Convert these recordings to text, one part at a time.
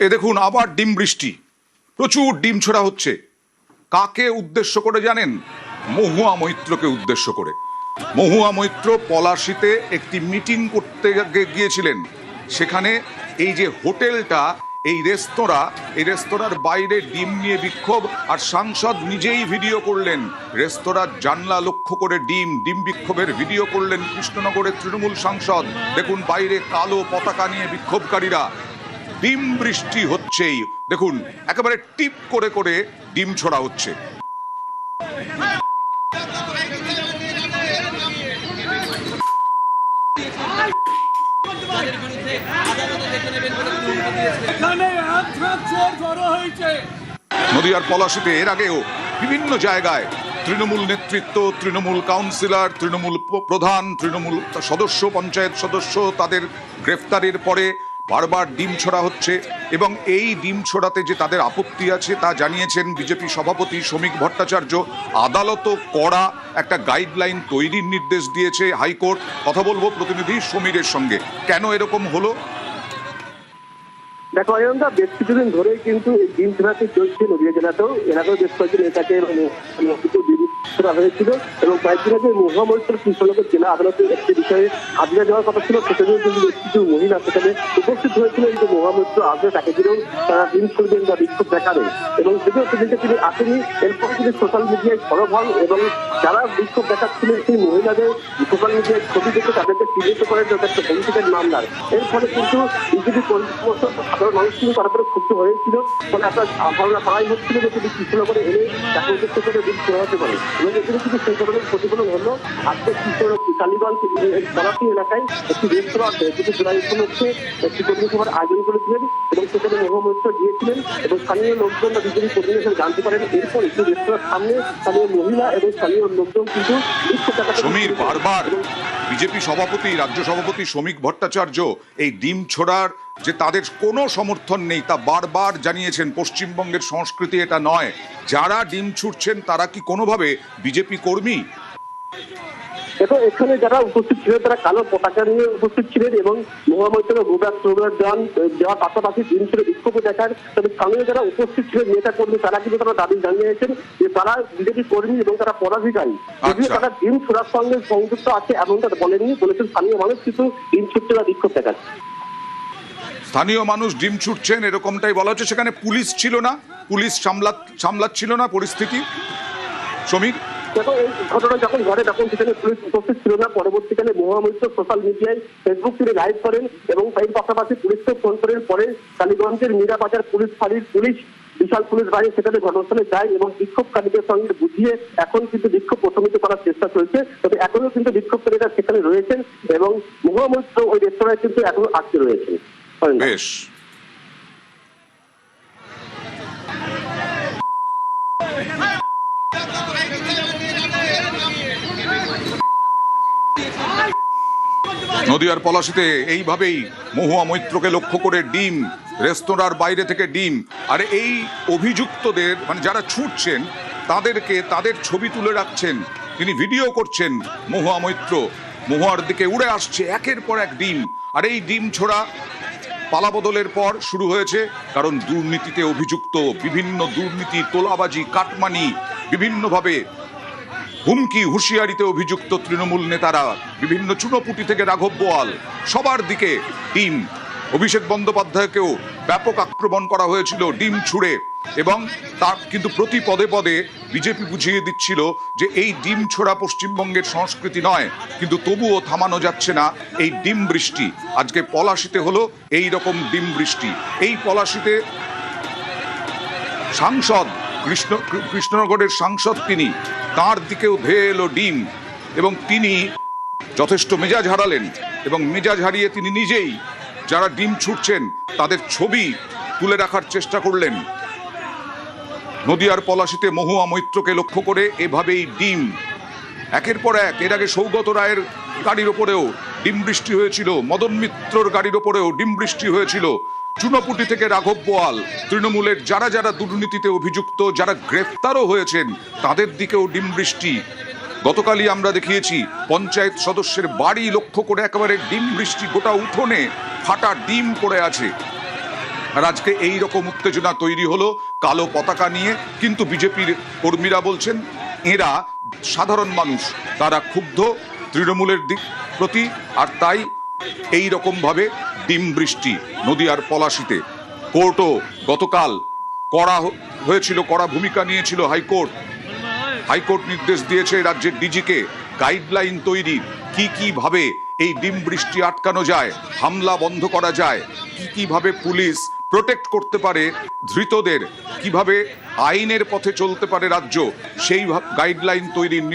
এ দেখুন আবার ডিম বৃষ্টি, প্রচুর ডিম ছোড়া হচ্ছে। কাকে উদ্দেশ্য করে জানেন? মহুয়া মৈত্রকে উদ্দেশ্য করে। মহুয়া মৈত্র পলাশীতে একটি মিটিং করতে গিয়েছিলেন। সেখানে এই যে হোটেলটা, এই রেস্তোরাঁর বাইরে ডিম নিয়ে বিক্ষোভ, আর সাংসদ নিজেই ভিডিও করলেন। রেস্তোরাঁর জানলা লক্ষ্য করে ডিম বিক্ষোভের ভিডিও করলেন কৃষ্ণনগরের তৃণমূল সাংসদ। দেখুন বাইরে কালো পতাকা নিয়ে বিক্ষোভকারীরা। ডিম বৃষ্টি হচ্ছেই, দেখুন একেবারে টিপ করে করে ডিম ছোড়া হচ্ছে। নদিয়ার পলাশীতে এর আগেও বিভিন্ন জায়গায় তৃণমূল নেতৃত্ব, তৃণমূল কাউন্সিলর, তৃণমূল প্রধান, তৃণমূল সদস্য, পঞ্চায়েত সদস্য, তাদের গ্রেফতারের পরে বারবার ডিম ছোড়া হচ্ছে। এবং এই ডিম ছোড়াতে যে তাদের আপত্তি আছে তা জানিয়েছেন বিজেপি সভাপতি শ্রমিক ভট্টাচার্য। আদালতও কড়া একটা গাইডলাইন তৈরির নির্দেশ দিয়েছে হাইকোর্ট। কথা বলবো প্রতিনিধি সমীরের সঙ্গে। কেন এরকম হলো? দেখো অয়নদা, বেশ কিছুদিন ধরেই কিন্তু এই ডিম ছোড়াতে চলছে নদীয়া জেলাতেও। এর আগেও বেশ কয়েকজন নেতাকে ছোড়া হয়েছিল এবং কয়েকদিন আগে মহুয়া মৈত্র কৃষ্ণনগর জেলা আদালতে একটি বিষয়ে হাজিরা দেওয়ার কথা ছিল। সেখানেও কিন্তু বেশ কিছু মহিলা সেখানে উপস্থিত হয়েছিলেন যে মহুয়া মৈত্র আসবে, তাকে দিলেও তারা ডিম ছুড়বেন বা বিক্ষোভ দেখাবে। এবং সেদিনকে তিনি আসেনি। এরপর তিনি সোশ্যাল মিডিয়ায় সরব হন এবং যারা বিক্ষোভ দেখাচ্ছিলেন সেই মহিলাদের সোশ্যাল মিডিয়ায় ছবি দেখে তাদেরকে চিহ্নিত করেন একটা পঞ্চায়েতের মামলার। এর ফলে কিন্তু বিজেপি সাধারণ মানুষ কিন্তু তারপরে ক্ষুব্ধ হয়েছিল। ফলে একটা ধারণা করাই হচ্ছিল যে তিনি কৃষ্ণনগরে এলে তাকে উদ্দেশ্য করে ডিম ছোড়া হতে পারে। এবং এখানে কিন্তু সেই ধরনের প্রতিফলন হলো। আজকে টালিগঞ্জ পলাশী এলাকায় একটি রেস্তোরাঁ কিন্তু জুলাই উপলক্ষে একটি কর্মী সভার আয়োজন করেছিলেন এবং সেখানে মহুয়া মৈত্র গিয়েছিলেন এবং স্থানীয় লোকজন বা বিজেপি কর্মীরা সেটা জানতে পারেন। এরপর একটি রেস্তোরাঁর সামনে স্থানীয় মহিলা এবং স্থানীয় লোকজন কিন্তু সমীর, বারবার বিজেপি সভাপতি, রাজ্য সভাপতি শ্রমিক ভট্টাচার্য এই ডিম ছোড়ার যে তাদের কোনো সমর্থন নেই তা বারবার জানিয়েছেন। পশ্চিমবঙ্গের সংস্কৃতি এটা নয়। যারা ডিম ছুটছেন তারা কি কোনোভাবে বিজেপি কর্মী? দেখো, এখানে যারা উপস্থিত ছিলেন তারা কালো পতাকা নিয়ে উপস্থিত ছিলেন এবং মহুয়া মৈত্র দেওয়ার পাশাপাশি ডিম ছেড়ে বিক্ষোভ দেখার। তবে স্থানীয় যারা উপস্থিত ছিলেন নেতা কর্মী তারা কিন্তু তারা দাবি জানিয়েছেন যে তারা বিজেপি কর্মী এবং তারা পদাধিকারী। যদিও তারা ডিম ছোড়ার সঙ্গে সংযুক্ত আছে এমনটা বলেনি, বলেছেন স্থানীয় মানুষ কিন্তু ডিম ছুটছে বা বিক্ষোভ দেখাচ্ছে। স্থানীয় মানুষ ডিম ছুটছেন এরকমটাই বলা হচ্ছে। সেখানে পুলিশ ছিল না, পুলিশ সামলাচ্ছিল না পরিস্থিতি। সমীর, দেখো, এই ঘটনা যখন ঘটে তখন সেখানে পুলিশ উপস্থিত ছিল না। পরবর্তীকালে মহুয়া মৈত্র সোশ্যাল মিডিয়ায় ফেসবুক থেকে লাইভ করেন এবং তার পাশাপাশি পুলিশকে ফোন করেন। পরে টালিগঞ্জের মীরাবাজার পুলিশ ফাঁড়ির বিশাল পুলিশ বাহিনী সেখানে ঘটনাস্থলে যায় এবং বিক্ষোভকারীদের সঙ্গে বুঝিয়ে এখন কিন্তু বিক্ষোভ প্রশমিত করার চেষ্টা চলছে। তবে এখনো কিন্তু বিক্ষোভকারীরা সেখানে রয়েছেন এবং মহুয়া মৈত্র ওই রেস্তোরাঁয় কিন্তু এখনো আটকে রয়েছেন। বেশ। নদিয়ার পলাশীতে এইভাবেই মহুয়া মৈত্রকে লক্ষ্য করে ডিম, রেস্তোরাঁর বাইরে থেকে ডিম। আর এই অভিযুক্তদের মানে যারা ছুটছেন তাদেরকে তাদের ছবি তুলে রাখছেন, তিনি ভিডিও করছেন। মহুয়া মৈত্র মহুয়ার দিকে উড়ে আসছে একের পর এক ডিম। আর এই ডিম ছোড়া পালাবদলের পর শুরু হয়েছে, কারণ দুর্নীতিতে অভিযুক্ত, বিভিন্ন দুর্নীতি, তোলাবাজি, কাটমানি, বিভিন্নভাবে হুমকি হুঁশিয়ারিতে অভিযুক্ত তৃণমূল নেতারা, বিভিন্ন চুনোপুটি থেকে রাঘব বোয়াল, সবার দিকে ডিম। অভিষেক বন্দ্যোপাধ্যায়কেও ব্যাপক আক্রমণ করা হয়েছিল ডিম ছুঁড়ে। এবং তার কিন্তু প্রতি পদে পদে বিজেপি বুঝিয়ে দিচ্ছিল যে এই ডিম ছোড়া পশ্চিমবঙ্গের সংস্কৃতি নয়। কিন্তু তবুও থামানো যাচ্ছে না এই ডিম বৃষ্টি। আজকে পলাশীতে হলো এই রকম ডিম বৃষ্টি। এই পলাশীতে সাংসদ কৃষ্ণনগরের সাংসদ তিনি, তার দিকেও ধেয়ে এলো ডিম এবং তিনি যথেষ্ট মেজাজ হারালেন এবং মেজাজ হারিয়ে তিনি নিজেই যারা ডিম ছুটছেন তাদের ছবি তুলে রাখার চেষ্টা করলেন। নদিয়ার পলাশীতে মহুয়া মৈত্রকে লক্ষ্য করে এভাবেই ডিম একের পর এক। এর আগে সৌগত রায়ের গাড়ির ওপরেও ডিম বৃষ্টি হয়েছিল, মদন মিত্রর গাড়ির ওপরেও ডিম বৃষ্টি হয়েছিল। চুনোপুটি থেকে রাঘব বোয়াল, তৃণমূলের যারা যারা দুর্নীতিতে অভিযুক্ত, যারা গ্রেফতারও হয়েছেন তাদের দিকেও ডিম বৃষ্টি। গতকালই আমরা দেখিয়েছি পঞ্চায়েত সদস্যের বাড়ি লক্ষ্য করে একেবারে ডিম বৃষ্টি, গোটা উঠোনে ফাটা ডিম পড়ে আছে। আর আজকে এই রকম উত্তেজনা তৈরি হলো কালো পতাকা নিয়ে। কিন্তু বিজেপির কর্মীরা বলছেন এরা সাধারণ মানুষ, তারা ক্ষুব্ধ তৃণমূলের দিক প্রতি, আর তাই এই রকমভাবে ডিম বৃষ্টি নদিয়ার পলাশীতে। কোর্টও গতকাল কড়া ভূমিকা নিয়েছিল হাইকোর্ট নির্দেশ দিয়েছে রাজ্যের ডিজিকে গাইডলাইন তৈরির, কিভাবে এই ডিম বৃষ্টি আটকানো যায়, হামলা বন্ধ করা যায়, কিভাবে পুলিশ প্রোটেক্ট করতে পারে ধৃতদের, কিভাবে আইনের পথে চলতে পারে রাজ্য, সেই গাইডলাইন তৈরির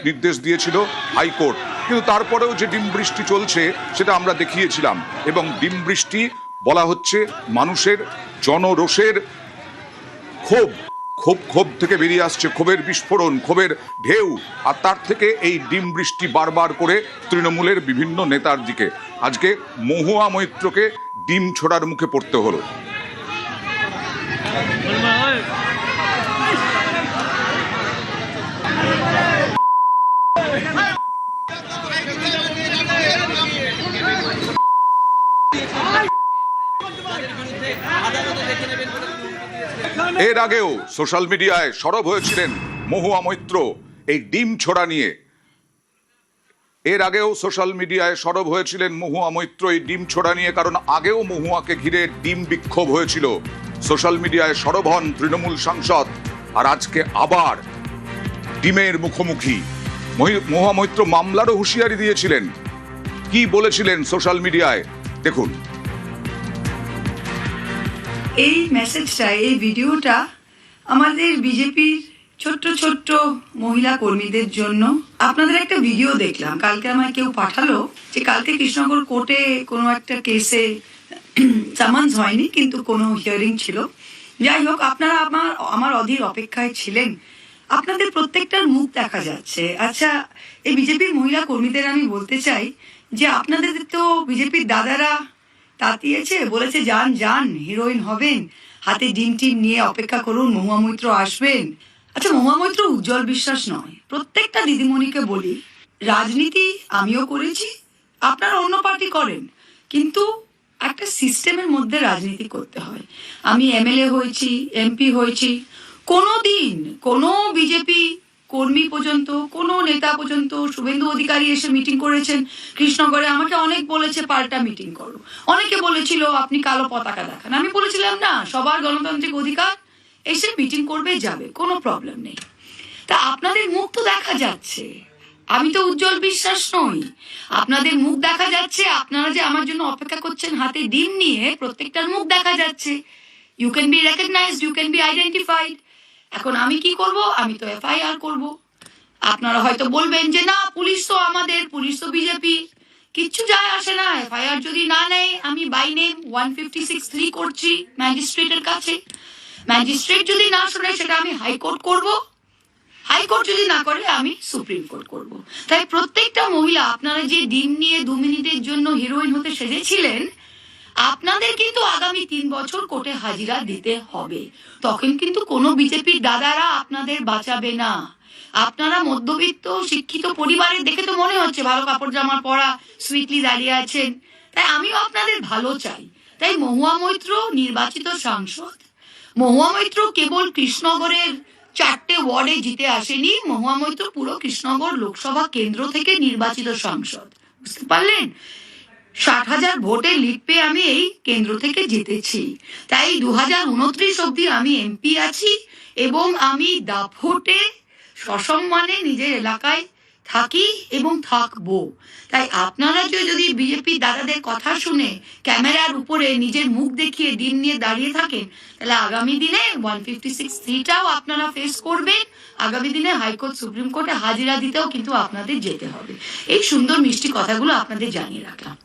নির্দেশ দিয়েছিল হাইকোর্ট। কিন্তু তারপরেও যে ডিম বৃষ্টি চলছে সেটা আমরা দেখিয়েছিলাম, এবং ডিম বৃষ্টি বলা হচ্ছে মানুষের জনরোষের ক্ষোভ থেকে বেরিয়ে আসছে, ক্ষোভের বিস্ফোরণ, ক্ষোভের ঢেউ, আর তার থেকে এই ডিম বৃষ্টি বারবার করে তৃণমূলের বিভিন্ন নেতার দিকে। আজকে মহুয়া মৈত্রকে ডিম ছোড়ার মুখে পড়তে হলো। এর আগেও সোশ্যাল মিডিয়ায় সরব হয়েছিলেন মহুয়া মৈত্র এই ডিম ছোড়া নিয়ে। কারণ আগেও মহুয়াকে ঘিরে ডিম বিক্ষোভ হয়েছিল। সোশ্যাল মিডিয়ায় সরব হন তৃণমূল সাংসদ, আর আজকে আবার ডিমের মুখোমুখি। মহুয়া মৈত্র মামলারও হুঁশিয়ারি দিয়েছিলেন। কি বলেছিলেন সোশ্যাল মিডিয়ায় দেখুন। এই মেসেজটা, এই ভিডিওটা আমাদের বিজেপির ছোট্ট মহিলা কর্মীদের জন্য। আপনাদের একটা ভিডিও দেখলাম, কালকে আমায় কেউ পাঠালো যে কালকে কৃষ্ণনগর কোর্টে কোনো একটা কেসে সামান্স হয়নি, কিন্তু কোনো হিয়ারিং ছিল। যাই হোক, আপনারা আমার অধীর অপেক্ষায় ছিলেন। আপনাদের প্রত্যেকটার মুখ দেখা যাচ্ছে। আচ্ছা, এই বিজেপির মহিলা কর্মীদের আমি বলতে চাই যে আপনাদের তো বিজেপির দাদারা তাতিয়েছে, বলেছে যান হিরোইন হবেন, হাতে ডিম টিম নিয়ে অপেক্ষা করুন, মহুয়া মৈত্র আসবেন। আচ্ছা, মহুয়া মৈত্র উজ্জ্বল বিশ্বাস নয়। প্রত্যেকটা দিদিমণিকে বলি, রাজনীতি আমিও করেছি, আপনারা অন্য পার্টি করেন, কিন্তু একটা সিস্টেমের মধ্যে রাজনীতি করতে হয়। আমি এমএলএ হয়েছি, এমপি হয়েছি, কোনোদিন কোনো বিজেপি কর্মী পর্যন্ত, কোনো নেতা পর্যন্ত, শুভেন্দু অধিকারী এসে মিটিং করেছেন কৃষ্ণগড়ে, আমাকে অনেক বলেছে পাল্টা মিটিং করো। অনেকে বলেছিল আপনি কালো পতাকা দেখান, আমি বলেছিলাম না, সবার গণতান্ত্রিক অধিকার, এসে মিটিং করবে যাবে, কোনো প্রবলেম নেই। তা আপনাদের মুখ তো দেখা যাচ্ছে, আমি তো উজ্জ্বল বিশ্বাস নই, আপনাদের মুখ দেখা যাচ্ছে। আপনারা যে আমার জন্য অপেক্ষা করছেন হাতে ডিম নিয়ে, প্রত্যেকটার মুখ দেখা যাচ্ছে। You can be recognised, you can be identified. এখন আমি কি করব? আমি তো এফআইআর করব। আপনারা হয়তো বলবেন যে না, পুলিশ তো আমাদের, পুলিশ তো বিজেপি, কিচ্ছু যায় আসে না। এফআইআর যদি না নেয়, আমি বাই নেম 156(3) করছি ম্যাজিস্ট্রেটের কাছে। ম্যাজিস্ট্রেট যদি না শোনে, সেটা আমি হাইকোর্ট করব। হাইকোর্ট যদি না করে, আমি সুপ্রিম কোর্ট করব। তাই প্রত্যেকটা মহিলা, আপনারা যে ডিম নিয়ে 2 মিনিটের জন্য হিরোইন হতে সেজেছিলেন, আপনাদের কিন্তু আগামী 3 বছর কোর্টে হাজিরা দিতে হবে। তখন কিন্তু কোনো বিজেপির দাদারা আপনাদের বাঁচাবে না। আপনারা মধ্যবিত্ত শিক্ষিত পরিবারের, দেখে তো মনে হচ্ছে ভালো কাপড় জামা পরা, সুইটলি দাঁড়িয়ে আছেন। তাই আমিও আপনাদের ভালো চাই। তাই মহুয়া মৈত্র নির্বাচিত সাংসদ। মহুয়া মৈত্র কেবল কৃষ্ণনগরের 4টে ওয়ার্ডে জিতে আসেনি, মহুয়া মৈত্র পুরো কৃষ্ণনগর লোকসভা কেন্দ্র থেকে নির্বাচিত সাংসদ। বুঝতে পারলেন? 60,000 ভোটে লিড পেয়ে আমি এই কেন্দ্র থেকে জিতেছি। তাই 2029 অব্দি আমি এমপি আছি, এবং আমি দাপটে সসম্মানে নিজের এলাকায় থাকি এবং থাকবো। তাই আপনারা যদি বিজেপি দাদাদের কথা শুনে ক্যামেরার উপরে নিজের মুখ দেখিয়ে ডিম নিয়ে দাঁড়িয়ে থাকেন, তাহলে আগামী দিনে 156(3)টাও আপনারা ফেস করবেন। আগামী দিনে হাইকোর্ট, সুপ্রিম কোর্টে হাজিরা দিতেও কিন্তু আপনাদের যেতে হবে। এই সুন্দর মিষ্টি কথাগুলো আপনাদের জানিয়ে রাখলাম।